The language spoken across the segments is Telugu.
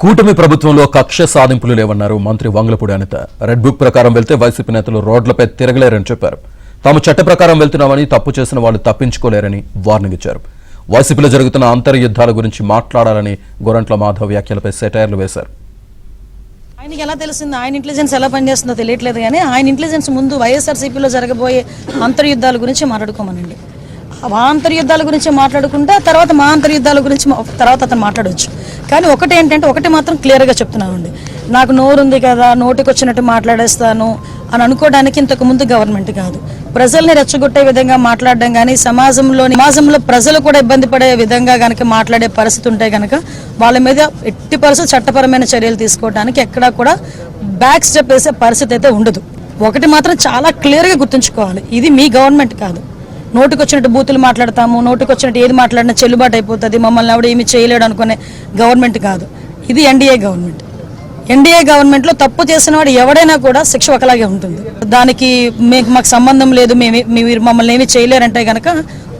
కూటమి ప్రభుత్వంలో కక్ష సాధింపులు లేవన్నారు మంత్రి వంగలపూడి అనిత. రెడ్ బుక్ ప్రకారం వెళ్తే వైసీపీ నేతలు రోడ్లపై తిరగలేరని చెప్పారు. తాము చట్ట ప్రకారం వెళ్తున్నామని, తప్పు చేసిన వాళ్ళు తప్పించుకోలేరని వార్నింగ్ ఇచ్చారు. వైసీపీలో జరుగుతున్న అంతర్యుద్ధాల గురించి మాట్లాడాలని గోరంట్ల మాధవ్ వ్యాఖ్యలపై సెటైర్లు వేశారు. ఆయనకి ఎలా తెలిసింది, ఆయన ఇంటెలిజెన్స్ ఎలా పనిచేస్తుందో తెలియట్లేదు, కానీ ఆయన ఇంటెలిజెన్స్ ముందు వైఎస్ఆర్సీపీలో జరగబోయే అంతర్యుద్ధాల గురించి మాట్లాడుకోమనండి. ఆ అంతర్యుద్ధాల గురించి మాట్లాడుకుంటే తర్వాత మా అంతర్యుద్ధాల గురించి తర్వాత అతను మాట్లాడవచ్చు. కానీ ఒకటి మాత్రం క్లియర్గా చెప్తున్నామండి, నాకు నోరు ఉంది కదా, నోటికి వచ్చినట్టు మాట్లాడేస్తాను అని అనుకోవడానికి ఇంతకు ముందు గవర్నమెంట్ కాదు. ప్రజల్ని రెచ్చగొట్టే విధంగా మాట్లాడడం కానీ, సమాజంలో ప్రజలు కూడా ఇబ్బంది పడే విధంగా కనుక మాట్లాడే పరిస్థితి ఉంటే కనుక వాళ్ళ మీద ఎట్టి పరిస్థితి చట్టపరమైన చర్యలు తీసుకోవడానికి ఎక్కడా కూడా బ్యాక్ స్టెప్ వేసే పరిస్థితి అయితే ఉండదు. ఒకటి మాత్రం చాలా క్లియర్గా గుర్తుంచుకోవాలి, ఇది మీ గవర్నమెంట్ కాదు. నోటికి వచ్చినట్టు బూతులు మాట్లాడతాము, నోటికి వచ్చినట్టు ఏది మాట్లాడినా చెల్లుబాటు అయిపోతుంది, మమ్మల్ని ఎవడు ఏమి చేయలేడు అనుకునే గవర్నమెంట్ కాదు. ఇది ఎన్డీఏ గవర్నమెంట్. ఎన్డీఏ గవర్నమెంట్లో తప్పు చేసిన వాడు ఎవడైనా కూడా శిక్ష ఒకలాగే ఉంటుంది. దానికి మాకు సంబంధం లేదు, మీరు మమ్మల్ని ఏమి చేయలేరంటే కనుక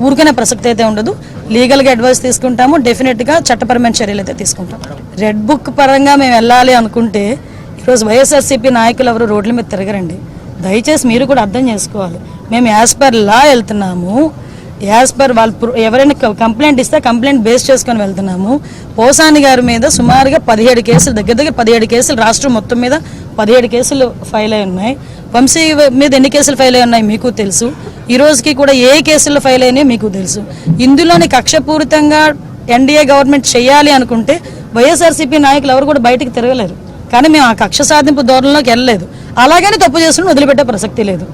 ఊరికనే ప్రసక్తి అయితే ఉండదు. లీగల్గా అడ్వైస్ తీసుకుంటాము, డెఫినెట్గా చట్టపరమైన చర్యలు అయితే తీసుకుంటాం. రెడ్ బుక్ పరంగా మేము వెళ్ళాలి అనుకుంటే ఈరోజు వైఎస్ఆర్సీపీ నాయకులు ఎవరు రోడ్ల మీద తిరగరండి. దయచేసి మీరు కూడా అర్థం చేసుకోవాలి, మేము యాజ్ పర్ లా వెళ్తున్నాము, యాజ్ పర్ వాళ్ళు ఎవరైనా కంప్లైంట్ ఇస్తే కంప్లైంట్ బేస్ చేసుకొని వెళ్తున్నాము. పోసాని గారి మీద సుమారుగా 17 కేసులు, దగ్గర 17 కేసులు రాష్ట్రం మొత్తం మీద 17 కేసులు ఫైల్ అయి ఉన్నాయి. వంశీ మీద ఎన్ని కేసులు ఫైల్ అయి ఉన్నాయి మీకు తెలుసు. ఈ రోజుకి కూడా ఏ కేసులు ఫైల్ అయినాయో మీకు తెలుసు. ఇందులోని కక్షపూరితంగా ఎన్డీఏ గవర్నమెంట్ చేయాలి అనుకుంటే వైఎస్ఆర్సీపీ నాయకులు ఎవరు కూడా బయటకు తిరగలేరు. కానీ మేము ఆ కక్ష సాధింపు ధోరణిలోకి వెళ్ళలేదు. అలాగని తప్పు చేసిన వదిలిపెట్టే ప్రసక్తి లేదు.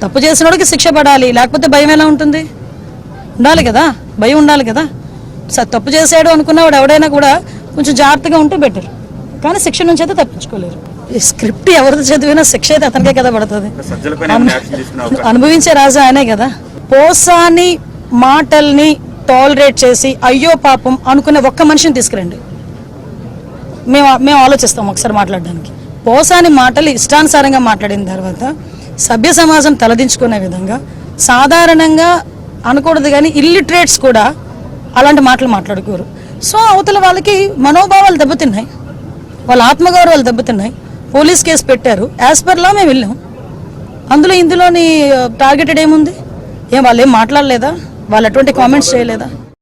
తప్పు చేసినోడికి శిక్ష పడాలి, లేకపోతే భయం ఎలా ఉంటుంది? ఉండాలి కదా, భయం ఉండాలి కదా. తప్పు చేసాడు అనుకున్నవాడు ఎవడైనా కూడా కొంచెం జాగ్రత్తగా ఉంటే బెటర్, కానీ శిక్ష నుంచి అయితే తప్పించుకోలేరు. ఈ స్క్రిప్ట్ ఎవరిది చదివినా శిక్ష అయితే అతనికే కదా పడుతుంది. అనుభవించే రాజా ఆయనే కదా. పోసాని మాటల్ని టాలరేట్ చేసి అయ్యో పాపం అనుకునే ఒక్క మనిషిని తీసుకురండి, మేము ఆలోచిస్తాం ఒకసారి మాట్లాడడానికి. పోసాని మాటలు ఇష్టానుసారంగా మాట్లాడిన తర్వాత సభ్య సమాజం తలదించుకునే విధంగా సాధారణంగా అనకూడదు, కానీ ఇల్లిటరేట్స్ కూడా అలాంటి మాటలు మాట్లాడుకోరు. సో అవతల వాళ్ళకి మనోభావాలు దెబ్బతిన్నాయి, వాళ్ళ ఆత్మగౌరవాలు దెబ్బతిన్నాయి. పోలీస్ కేసు పెట్టారు, యాజ్ పర్ లా మేము వెళ్ళాం. ఇందులోని టార్గెటెడ్ ఏముంది? వాళ్ళు ఏం మాట్లాడలేదా? వాళ్ళు అటువంటి కామెంట్స్ చేయలేదా?